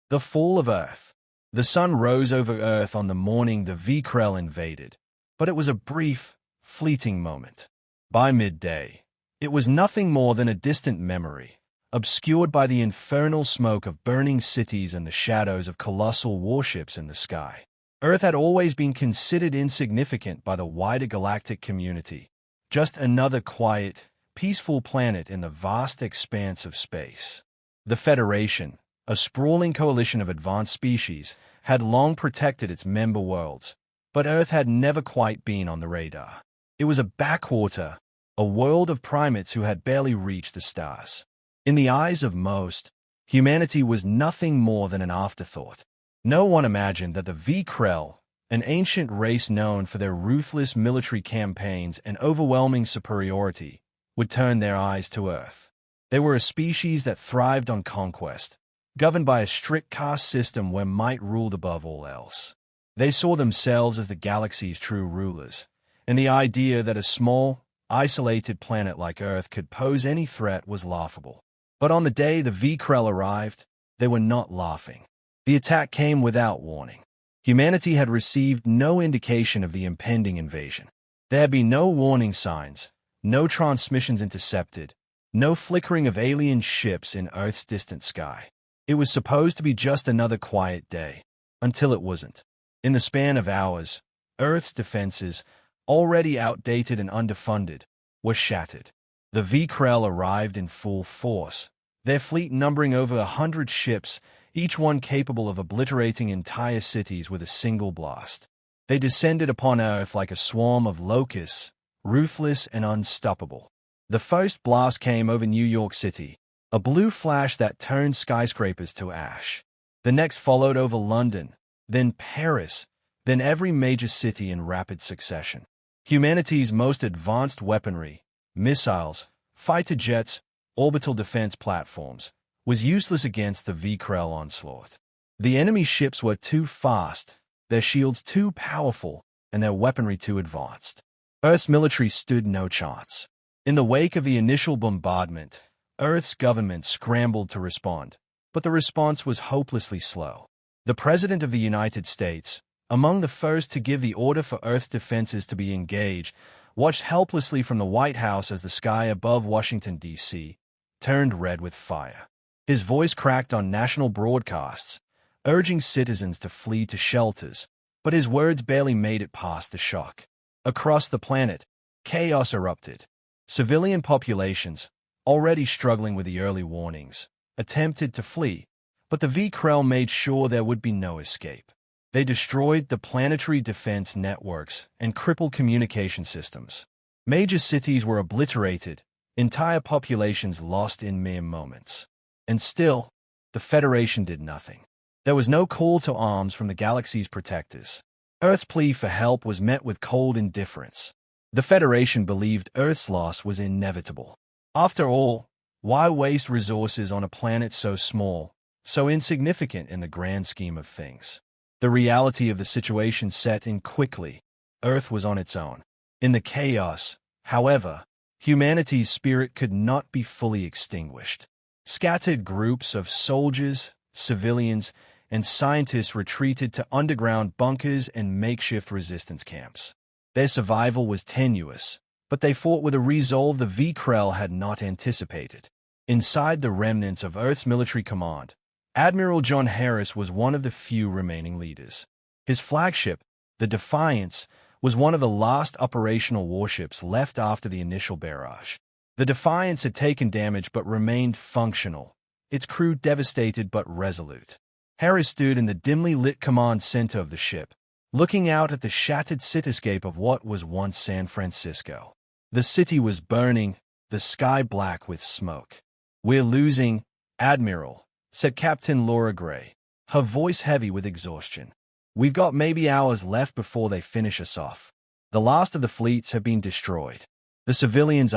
The fall of Earth. The sun rose over Earth on the morning the Vrel invaded, but it was a brief, fleeting moment. By midday, it was nothing more than a distant memory, obscured by the infernal smoke of burning cities and the shadows of colossal warships in the sky. Earth had always been considered insignificant by the wider galactic community, just another quiet, peaceful planet in the vast expanse of space. The Federation, a sprawling coalition of advanced species, had long protected its member worlds, but Earth had never quite been on the radar. It was a backwater, a world of primates who had barely reached the stars. In the eyes of most, humanity was nothing more than an afterthought. No one imagined that the Vrel, an ancient race known for their ruthless military campaigns and overwhelming superiority, would turn their eyes to Earth. They were a species that thrived on conquest, governed by a strict caste system where might ruled above all else. They saw themselves as the galaxy's true rulers, and the idea that a small, isolated planet like Earth could pose any threat was laughable. But on the day the Vrel arrived, they were not laughing. The attack came without warning. Humanity had received no indication of the impending invasion. There had been no warning signs, no transmissions intercepted, no flickering of alien ships in Earth's distant sky. It was supposed to be just another quiet day, until it wasn't. In the span of hours, Earth's defenses, already outdated and underfunded, were shattered. The Vrel arrived in full force, their fleet numbering over 100 ships, each one capable of obliterating entire cities with a single blast. They descended upon Earth like a swarm of locusts, ruthless and unstoppable. The first blast came over New York City, a blue flash that turned skyscrapers to ash. The next followed over London, then Paris, then every major city in rapid succession. Humanity's most advanced weaponry, missiles, fighter jets, orbital defense platforms, was useless against the Vrel onslaught. The enemy ships were too fast, their shields too powerful, and their weaponry too advanced. Earth's military stood no chance. In the wake of the initial bombardment, Earth's government scrambled to respond, but the response was hopelessly slow. The President of the United States, among the first to give the order for Earth's defenses to be engaged, watched helplessly from the White House as the sky above Washington, D.C., turned red with fire. His voice cracked on national broadcasts, urging citizens to flee to shelters, but his words barely made it past the shock. Across the planet, chaos erupted. Civilian populations, already struggling with the early warnings, attempted to flee, but the Vrel made sure there would be no escape. They destroyed the planetary defense networks and crippled communication systems. Major cities were obliterated, entire populations lost in mere moments. And still, the Federation did nothing. There was no call to arms from the galaxy's protectors. Earth's plea for help was met with cold indifference. The Federation believed Earth's loss was inevitable. After all, why waste resources on a planet so small, so insignificant in the grand scheme of things? The reality of the situation set in quickly. Earth was on its own. In the chaos, however, humanity's spirit could not be fully extinguished. Scattered groups of soldiers, civilians, and scientists retreated to underground bunkers and makeshift resistance camps. Their survival was tenuous, but they fought with a resolve the Vrel had not anticipated. Inside the remnants of Earth's military command, Admiral John Harris was one of the few remaining leaders. His flagship, the Defiance, was one of the last operational warships left after the initial barrage. The Defiance had taken damage but remained functional, its crew devastated but resolute. Harris stood in the dimly lit command center of the ship, looking out at the shattered cityscape of what was once San Francisco. The city was burning, the sky black with smoke. "We're losing, Admiral," said Captain Laura Gray, her voice heavy with exhaustion. "We've got maybe hours left before they finish us off. The last of the fleets have been destroyed. The civilians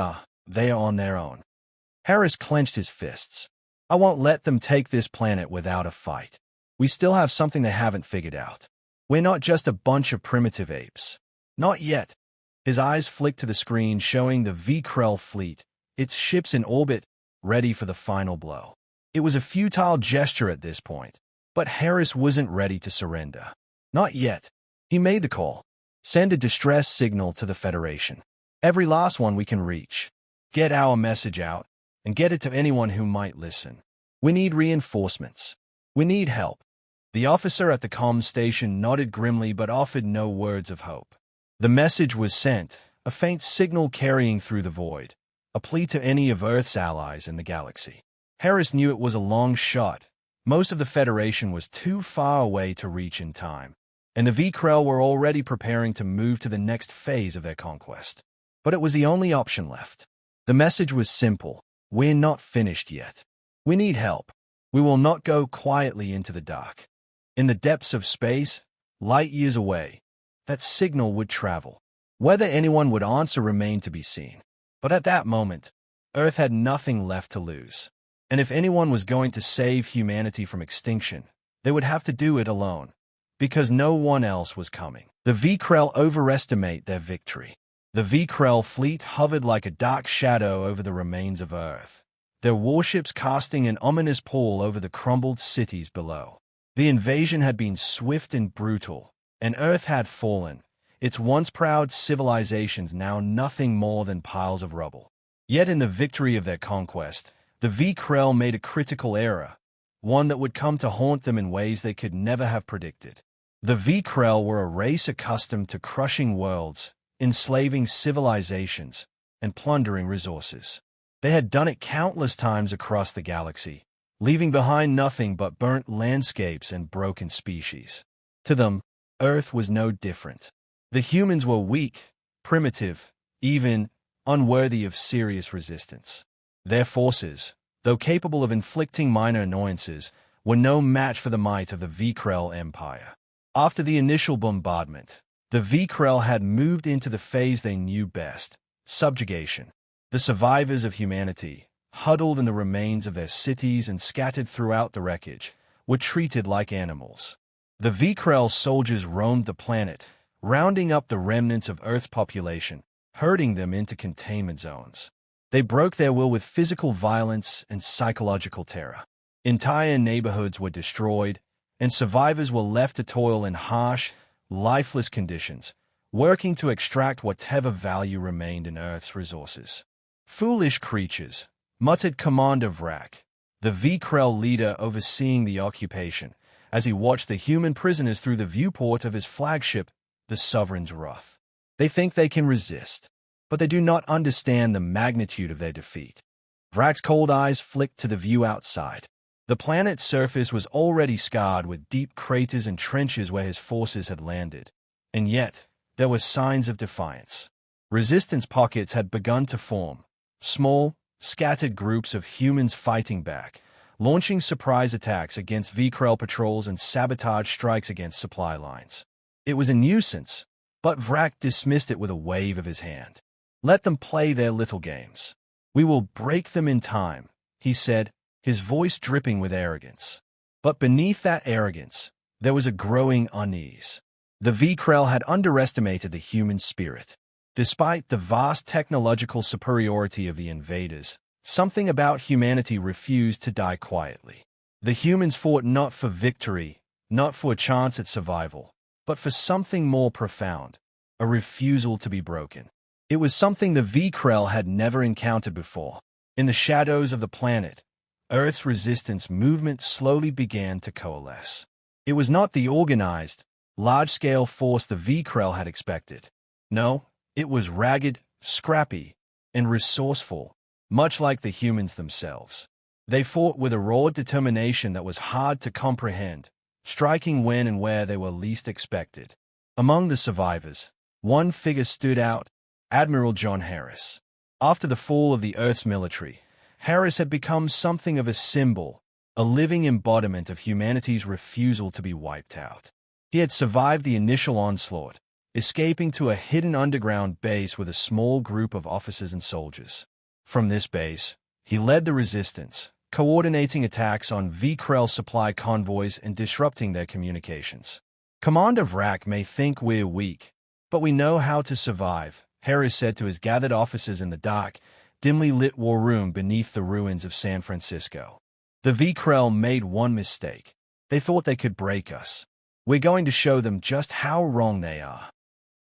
they are on their own." Harris clenched his fists. "I won't let them take this planet without a fight. We still have something they haven't figured out. We're not just a bunch of primitive apes. Not yet." His eyes flicked to the screen showing the Vrel fleet, its ships in orbit, ready for the final blow. It was a futile gesture at this point. But Harris wasn't ready to surrender. Not yet. He made the call. Send a distress signal to the Federation. Every last one we can reach. Get our message out, and get it to anyone who might listen. We need reinforcements. We need help. The officer at the comm station nodded grimly but offered no words of hope. The message was sent, a faint signal carrying through the void, a plea to any of Earth's allies in the galaxy. Harris knew it was a long shot. Most of the Federation was too far away to reach in time, and the Vrel were already preparing to move to the next phase of their conquest. But it was the only option left. The message was simple. We're not finished yet. We need help. We will not go quietly into the dark. In the depths of space, light years away, that signal would travel. Whether anyone would answer remained to be seen. But at that moment, Earth had nothing left to lose. And if anyone was going to save humanity from extinction, they would have to do it alone, because no one else was coming. The Vrel overestimate their victory. The Vrel fleet hovered like a dark shadow over the remains of Earth, their warships casting an ominous pall over the crumbled cities below. The invasion had been swift and brutal, and Earth had fallen, its once proud civilizations now nothing more than piles of rubble. Yet in the victory of their conquest, the Vrel made a critical error, one that would come to haunt them in ways they could never have predicted. The Vrel were a race accustomed to crushing worlds, enslaving civilizations, and plundering resources. They had done it countless times across the galaxy, leaving behind nothing but burnt landscapes and broken species. To them, Earth was no different. The humans were weak, primitive, even unworthy of serious resistance. Their forces, though capable of inflicting minor annoyances, were no match for the might of the Vrel Empire. After the initial bombardment, the Vrel had moved into the phase they knew best, subjugation. The survivors of humanity, huddled in the remains of their cities and scattered throughout the wreckage, were treated like animals. The Vrel soldiers roamed the planet, rounding up the remnants of Earth's population, herding them into containment zones. They broke their will with physical violence and psychological terror. Entire neighborhoods were destroyed, and survivors were left to toil in harsh, lifeless conditions, working to extract whatever value remained in Earth's resources. "Foolish creatures," muttered Commander Vrak, the Vrel leader overseeing the occupation, as he watched the human prisoners through the viewport of his flagship, the Sovereign's Wrath. "They think they can resist, but they do not understand the magnitude of their defeat." Vrak's cold eyes flicked to the view outside. The planet's surface was already scarred with deep craters and trenches where his forces had landed. And yet, there were signs of defiance. Resistance pockets had begun to form, small, scattered groups of humans fighting back, launching surprise attacks against Vrel patrols and sabotage strikes against supply lines. It was a nuisance, but Vrak dismissed it with a wave of his hand. "Let them play their little games. We will break them in time," he said, his voice dripping with arrogance. But beneath that arrogance, there was a growing unease. The Vrel had underestimated the human spirit. Despite the vast technological superiority of the invaders, something about humanity refused to die quietly. The humans fought not for victory, not for a chance at survival, but for something more profound, a refusal to be broken. It was something the Vrel had never encountered before. In the shadows of the planet, Earth's resistance movement slowly began to coalesce. It was not the organized, large-scale force the Vrel had expected. No, it was ragged, scrappy, and resourceful, much like the humans themselves. They fought with a raw determination that was hard to comprehend, striking when and where they were least expected. Among the survivors, one figure stood out: Admiral John Harris. After the fall of the Earth's military, Harris had become something of a symbol, a living embodiment of humanity's refusal to be wiped out. He had survived the initial onslaught, escaping to a hidden underground base with a small group of officers and soldiers. From this base, he led the resistance, coordinating attacks on Vrel supply convoys and disrupting their communications. "Commander Vrak may think we're weak, but we know how to survive," Harris said to his gathered officers in the dark, dimly lit war room beneath the ruins of San Francisco. The Vrel made one mistake. They thought they could break us. We're going to show them just how wrong they are.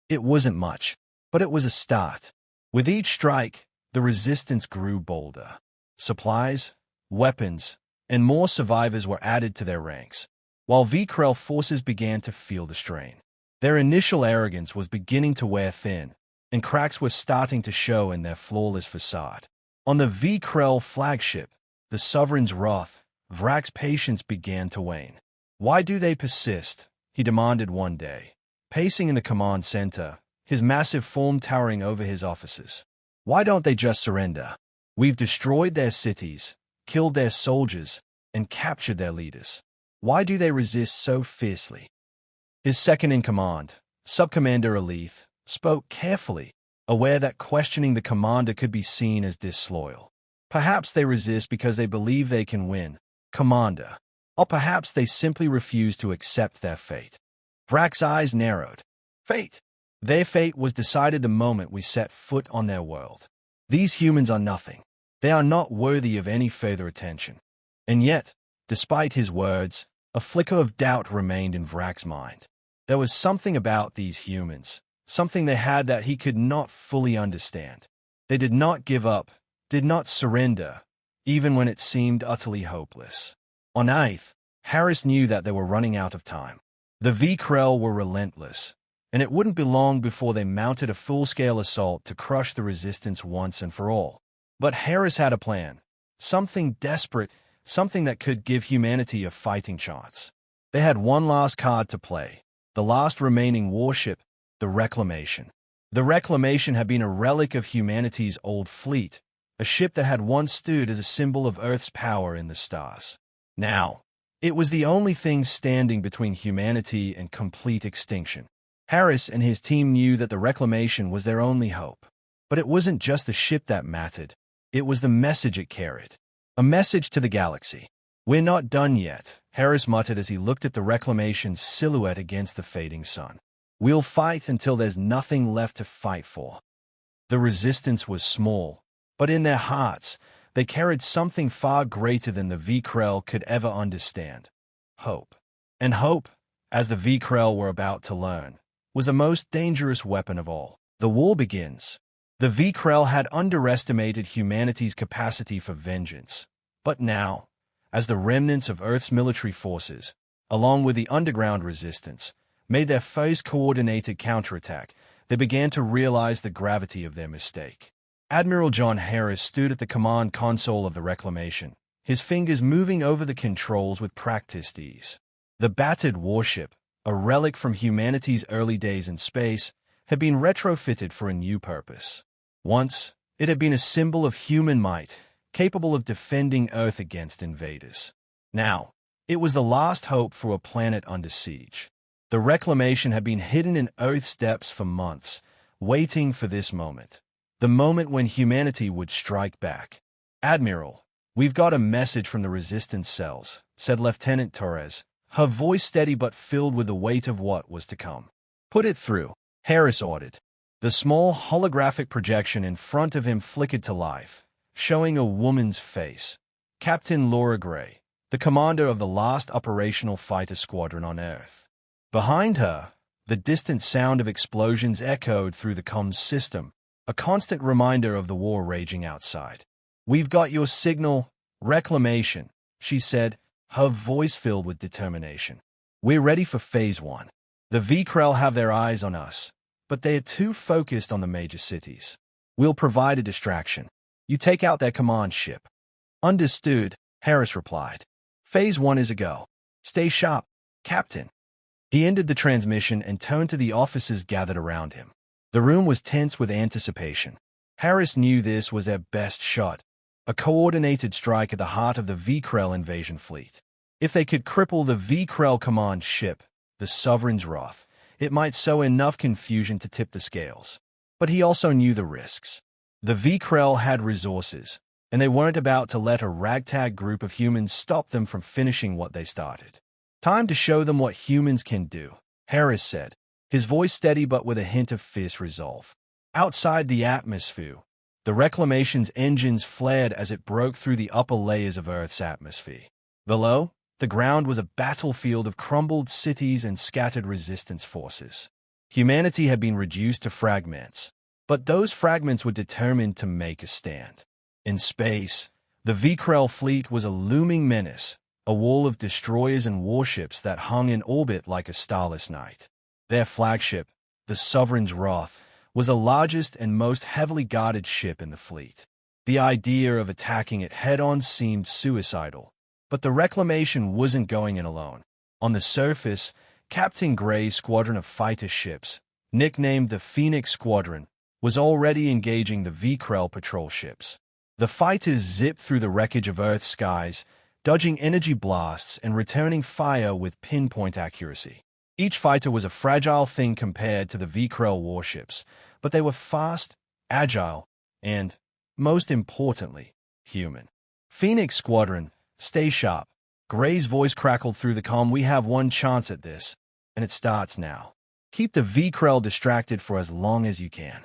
It wasn't much, but it was a start. With each strike, the resistance grew bolder. Supplies, weapons, and more survivors were added to their ranks, while Vrel forces began to feel the strain. Their initial arrogance was beginning to wear thin, and cracks were starting to show in their flawless facade. On the Vrel flagship, the Sovereign's wrath, Vrak's patience began to wane. "Why do they persist?" he demanded one day, pacing in the command center, his massive form towering over his officers. "Why don't they just surrender? We've destroyed their cities, killed their soldiers, and captured their leaders. Why do they resist so fiercely?" His second-in-command, Subcommander Elith, spoke carefully, aware that questioning the commander could be seen as disloyal. "Perhaps they resist because they believe they can win, Commander. Or perhaps they simply refuse to accept their fate." Vrak's eyes narrowed. "Fate? Their fate was decided the moment we set foot on their world. These humans are nothing. They are not worthy of any further attention." And yet, despite his words, a flicker of doubt remained in Vrak's mind. There was something about these humans, something they had that he could not fully understand. They did not give up, did not surrender, even when it seemed utterly hopeless. On Earth, Harris knew that they were running out of time. The Vrel were relentless, and it wouldn't be long before they mounted a full-scale assault to crush the resistance once and for all. But Harris had a plan, something desperate, something that could give humanity a fighting chance. They had one last card to play, the last remaining warship, the Reclamation. The Reclamation had been a relic of humanity's old fleet, a ship that had once stood as a symbol of Earth's power in the stars. Now, it was the only thing standing between humanity and complete extinction. Harris and his team knew that the Reclamation was their only hope. But it wasn't just the ship that mattered. It was the message it carried. A message to the galaxy. "We're not done yet," Harris muttered as he looked at the Reclamation's silhouette against the fading sun. "We'll fight until there's nothing left to fight for." The resistance was small, but in their hearts, they carried something far greater than the Vrel could ever understand. Hope. And hope, as the Vrel were about to learn, was the most dangerous weapon of all. The war begins. The Vrel had underestimated humanity's capacity for vengeance. But now, as the remnants of Earth's military forces, along with the underground resistance, made their first coordinated counterattack, they began to realize the gravity of their mistake. Admiral John Harris stood at the command console of the Reclamation, his fingers moving over the controls with practiced ease. The battered warship, a relic from humanity's early days in space, had been retrofitted for a new purpose. Once, it had been a symbol of human might, capable of defending Earth against invaders. Now, it was the last hope for a planet under siege. The Reclamation had been hidden in Earth's depths for months, waiting for this moment. The moment when humanity would strike back. "Admiral, we've got a message from the resistance cells," said Lieutenant Torres, her voice steady but filled with the weight of what was to come. "Put it through," Harris ordered. The small holographic projection in front of him flickered to life, showing a woman's face. Captain Laura Gray, the commander of the last operational fighter squadron on Earth. Behind her, the distant sound of explosions echoed through the comms system, a constant reminder of the war raging outside. "We've got your signal, Reclamation," she said, her voice filled with determination. "We're ready for Phase 1. The Vrel have their eyes on us, but they are too focused on the major cities. We'll provide a distraction. You take out their command ship." "Understood," Harris replied. "Phase 1 is a go. Stay sharp, Captain." He ended the transmission and turned to the officers gathered around him. The room was tense with anticipation. Harris knew this was their best shot, a coordinated strike at the heart of the Vrel invasion fleet. If they could cripple the Vrel command ship, the Sovereign's wrath, it might sow enough confusion to tip the scales. But he also knew the risks. The Vrel had resources, and they weren't about to let a ragtag group of humans stop them from finishing what they started. "Time to show them what humans can do," Harris said, his voice steady but with a hint of fierce resolve. Outside the atmosphere, the Reclamation's engines flared as it broke through the upper layers of Earth's atmosphere. Below, The ground was a battlefield of crumbled cities and scattered resistance forces. Humanity had been reduced to fragments, but those fragments were determined to make a stand. In space, the Vikrel fleet was a looming menace, a wall of destroyers and warships that hung in orbit like a starless night. Their flagship, the Sovereign's Wrath, was the largest and most heavily guarded ship in the fleet. The idea of attacking it head-on seemed suicidal, but the Reclamation wasn't going in alone. On the surface, Captain Gray's squadron of fighter ships, nicknamed the Phoenix Squadron, was already engaging the Vikrel patrol ships. The fighters zipped through the wreckage of Earth's skies, dodging energy blasts and returning fire with pinpoint accuracy. Each fighter was a fragile thing compared to the Vikrel warships, but they were fast, agile, and, most importantly, human. Phoenix Squadron, stay sharp. Gray's voice crackled through the comm. We have one chance at this, and it starts now. Keep the Vikrel distracted for as long as you can.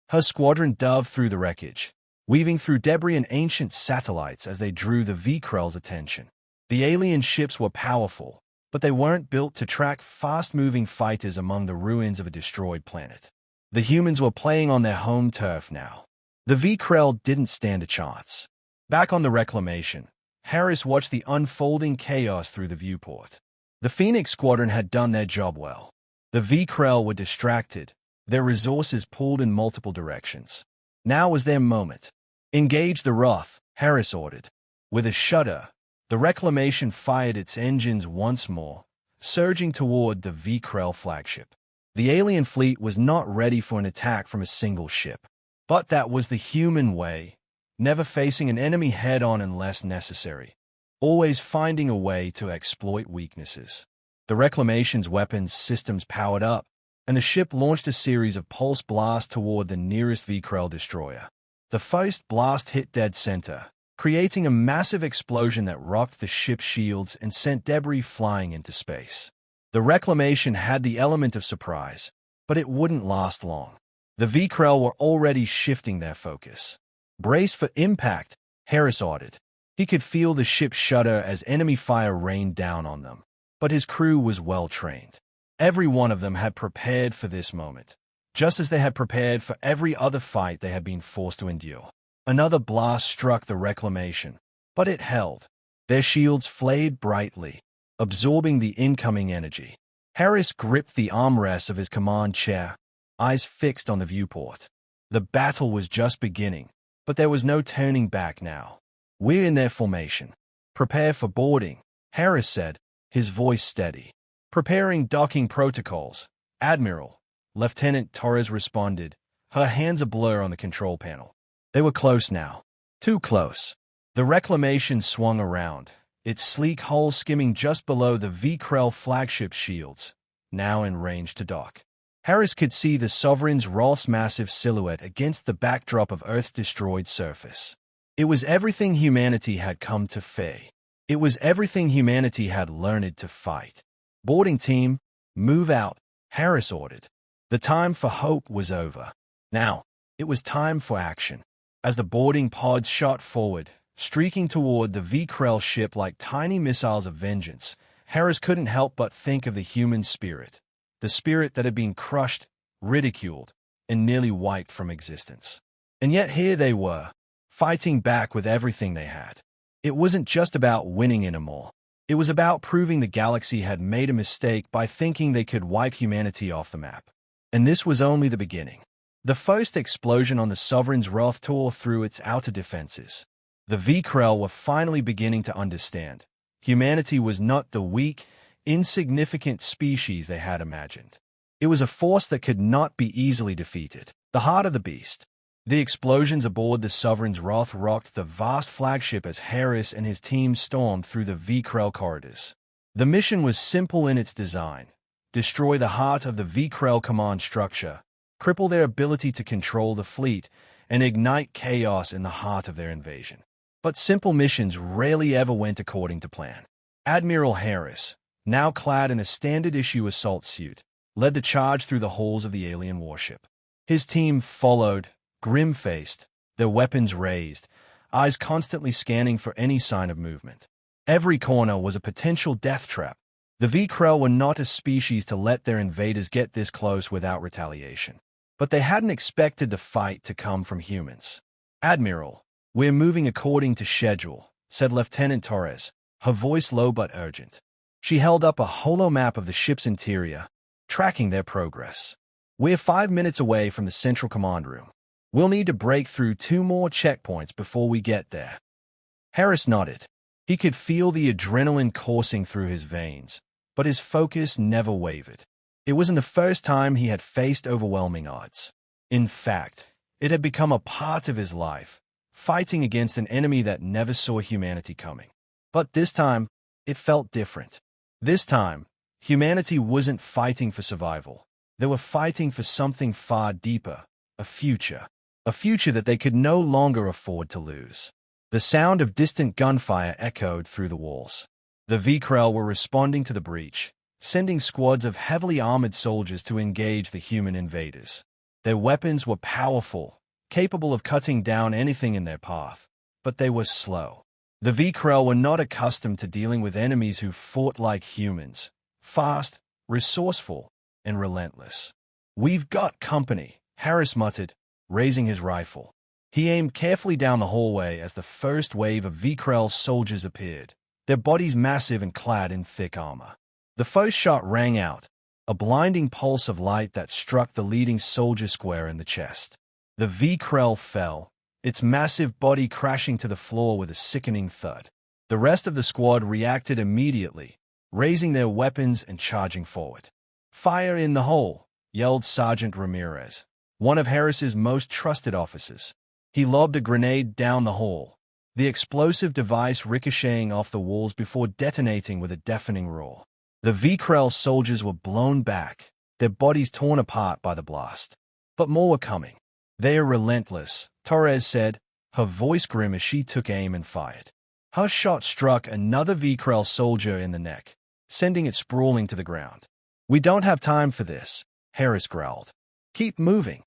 Her squadron dove through the wreckage, weaving through debris and ancient satellites as they drew the Vikrel's attention. The alien ships were powerful, but they weren't built to track fast-moving fighters among the ruins of a destroyed planet. The humans were playing on their home turf now. The Vikrel didn't stand a chance. Back on the Reclamation, Harris watched the unfolding chaos through the viewport. The Phoenix Squadron had done their job well. The Vikrel were distracted, their resources pulled in multiple directions. Now was their moment. Engage the Wrath, Harris ordered. With a shudder, the Reclamation fired its engines once more, surging toward the Vikrel flagship. The alien fleet was not ready for an attack from a single ship. But that was the human way, never facing an enemy head-on unless necessary, always finding a way to exploit weaknesses. The Reclamation's weapons systems powered up, and the ship launched a series of pulse blasts toward the nearest Vikrel destroyer. The first blast hit dead center, creating a massive explosion that rocked the ship's shields and sent debris flying into space. The Reclamation had the element of surprise, but it wouldn't last long. The Vikrel were already shifting their focus. Brace for impact, Harris ordered. He could feel the ship shudder as enemy fire rained down on them, but his crew was well-trained. Every one of them had prepared for this moment, just as they had prepared for every other fight they had been forced to endure. Another blast struck the Reclamation, but it held. Their shields flared brightly, absorbing the incoming energy. Harris gripped the armrest of his command chair, eyes fixed on the viewport. The battle was just beginning, but there was no turning back now. We're in their formation. Prepare for boarding, Harris said, his voice steady. Preparing docking protocols, Admiral. Lieutenant Torres responded, her hands a blur on the control panel. They were close now. Too close. The Reclamation swung around, its sleek hull skimming just below the Vikrel flagship shields, now in range to dock. Harris could see the Sovereign's Wrath's massive silhouette against the backdrop of Earth's destroyed surface. It was everything humanity had come to fear. It was everything humanity had learned to fight. Boarding team, move out, Harris ordered. The time for hope was over. Now, it was time for action. As the boarding pods shot forward, streaking toward the Vikrel ship like tiny missiles of vengeance, Harris couldn't help but think of the human spirit. The spirit that had been crushed, ridiculed, and nearly wiped from existence. And yet here they were, fighting back with everything they had. It wasn't just about winning anymore. It was about proving the galaxy had made a mistake by thinking they could wipe humanity off the map. And this was only the beginning. The first explosion on the Sovereign's Wrath tore through its outer defenses. The Vikrel were finally beginning to understand. Humanity was not the weak, insignificant species they had imagined. It was a force that could not be easily defeated. The heart of the beast. The explosions aboard the Sovereign's Wrath rocked the vast flagship as Harris and his team stormed through the Vikrel corridors. The mission was simple in its design. Destroy the heart of the Vikrel command structure, cripple their ability to control the fleet, and ignite chaos in the heart of their invasion. But simple missions rarely ever went according to plan. Admiral Harris, now clad in a standard-issue assault suit, led the charge through the halls of the alien warship. His team followed, grim-faced, their weapons raised, eyes constantly scanning for any sign of movement. Every corner was a potential death trap. The V-Krell were not a species to let their invaders get this close without retaliation. But they hadn't expected the fight to come from humans. "Admiral, we're moving according to schedule," said Lieutenant Torres, her voice low but urgent. She held up a holo map of the ship's interior, tracking their progress. "We're 5 minutes away from the central command room. We'll need to break through 2 more checkpoints before we get there." Harris nodded. He could feel the adrenaline coursing through his veins, but his focus never wavered. It wasn't the first time he had faced overwhelming odds. In fact, it had become a part of his life, fighting against an enemy that never saw humanity coming. But this time, it felt different. This time, humanity wasn't fighting for survival. They were fighting for something far deeper, a future that they could no longer afford to lose. The sound of distant gunfire echoed through the walls. The V-Krell were responding to the breach, sending squads of heavily armored soldiers to engage the human invaders. Their weapons were powerful, capable of cutting down anything in their path, but they were slow. The V-Krell were not accustomed to dealing with enemies who fought like humans, fast, resourceful, and relentless. "We've got company," Harris muttered, raising his rifle. He aimed carefully down the hallway as the first wave of V-Krell soldiers appeared, their bodies massive and clad in thick armor. The first shot rang out, a blinding pulse of light that struck the leading soldier square in the chest. The V-Krell fell, its massive body crashing to the floor with a sickening thud. The rest of the squad reacted immediately, raising their weapons and charging forward. "Fire in the hole!" yelled Sergeant Ramirez, one of Harris's most trusted officers. He lobbed a grenade down the hall, the explosive device ricocheting off the walls before detonating with a deafening roar. The V-Krell soldiers were blown back, their bodies torn apart by the blast. But more were coming. "They are relentless," Torres said, her voice grim as she took aim and fired. Her shot struck another V-Krell soldier in the neck, sending it sprawling to the ground. "We don't have time for this," Harris growled. "Keep moving."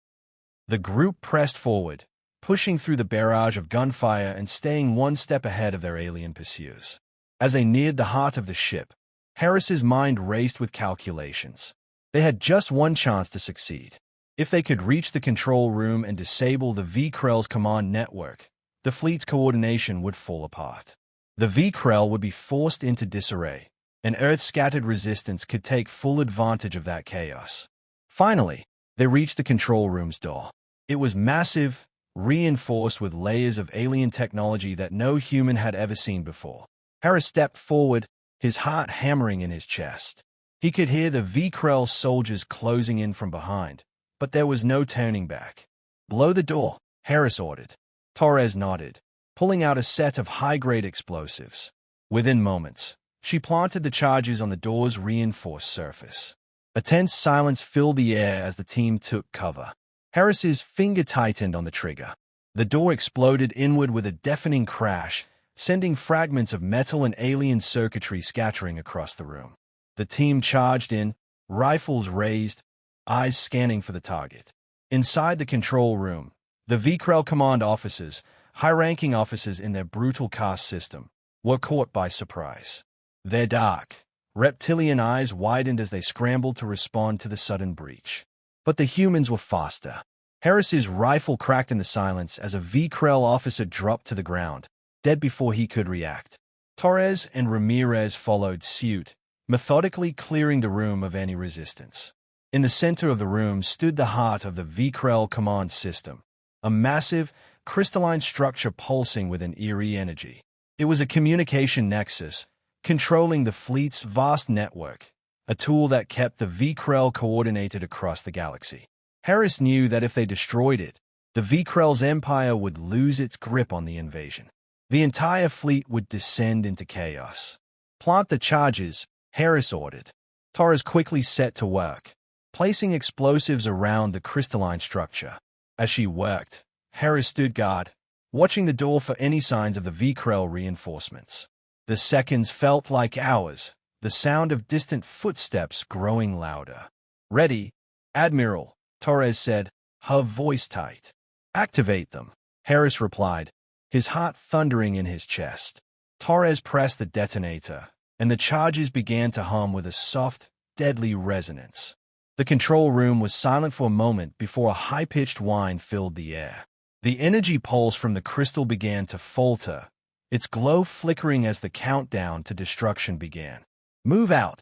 The group pressed forward, pushing through the barrage of gunfire and staying one step ahead of their alien pursuers. As they neared the heart of the ship, Harris's mind raced with calculations. They had just one chance to succeed. If they could reach the control room and disable the V-Krell's command network, the fleet's coordination would fall apart. The V-Krell would be forced into disarray, and Earth-scattered resistance could take full advantage of that chaos. Finally, they reached the control room's door. It was massive, reinforced with layers of alien technology that no human had ever seen before. Harris stepped forward, his heart hammering in his chest. He could hear the V-Krell soldiers closing in from behind, but there was no turning back. "Blow the door," Harris ordered. Torres nodded, pulling out a set of high-grade explosives. Within moments, she planted the charges on the door's reinforced surface. A tense silence filled the air as the team took cover. Harris's finger tightened on the trigger. The door exploded inward with a deafening crash, sending fragments of metal and alien circuitry scattering across the room. The team charged in, rifles raised, eyes scanning for the target. Inside the control room, the V-Krell command officers, high-ranking officers in their brutal caste system, were caught by surprise. Their dark, reptilian eyes widened as they scrambled to respond to the sudden breach. But the humans were faster. Harris's rifle cracked in the silence as a V-Krell officer dropped to the ground, dead before he could react. Torres and Ramirez followed suit, methodically clearing the room of any resistance. In the center of the room stood the heart of the V-Krell command system, a massive, crystalline structure pulsing with an eerie energy. It was a communication nexus, controlling the fleet's vast network, a tool that kept the V-Krell coordinated across the galaxy. Harris knew that if they destroyed it, the V-Krell's empire would lose its grip on the invasion. The entire fleet would descend into chaos. "Plant the charges," Harris ordered. Torres quickly set to work, placing explosives around the crystalline structure. As she worked, Harris stood guard, watching the door for any signs of the V-Krell reinforcements. The seconds felt like hours, the sound of distant footsteps growing louder. "Ready, Admiral," Torres said, her voice tight. "Activate them," Harris replied, his heart thundering in his chest. Torres pressed the detonator, and the charges began to hum with a soft, deadly resonance. The control room was silent for a moment before a high-pitched whine filled the air. The energy pulse from the crystal began to falter, its glow flickering as the countdown to destruction began. "Move out,"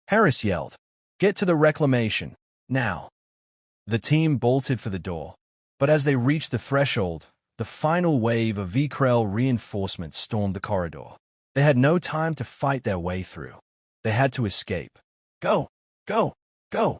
Harris yelled. "Get to the Reclamation, now." The team bolted for the door, but as they reached the threshold, the final wave of VKrell reinforcements stormed the corridor. They had no time to fight their way through. They had to escape. "Go! Go! Go!"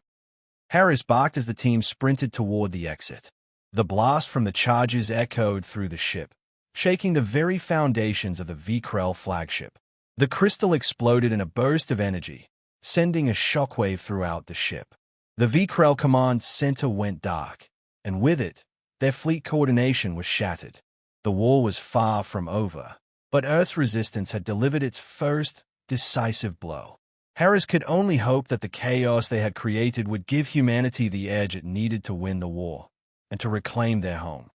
Harris barked as the team sprinted toward the exit. The blast from the charges echoed through the ship, shaking the very foundations of the VKrell flagship. The crystal exploded in a burst of energy, sending a shockwave throughout the ship. The VKrell command center went dark, and with it, their fleet coordination was shattered. The war was far from over, but Earth's resistance had delivered its first, decisive blow. Harris could only hope that the chaos they had created would give humanity the edge it needed to win the war and to reclaim their home.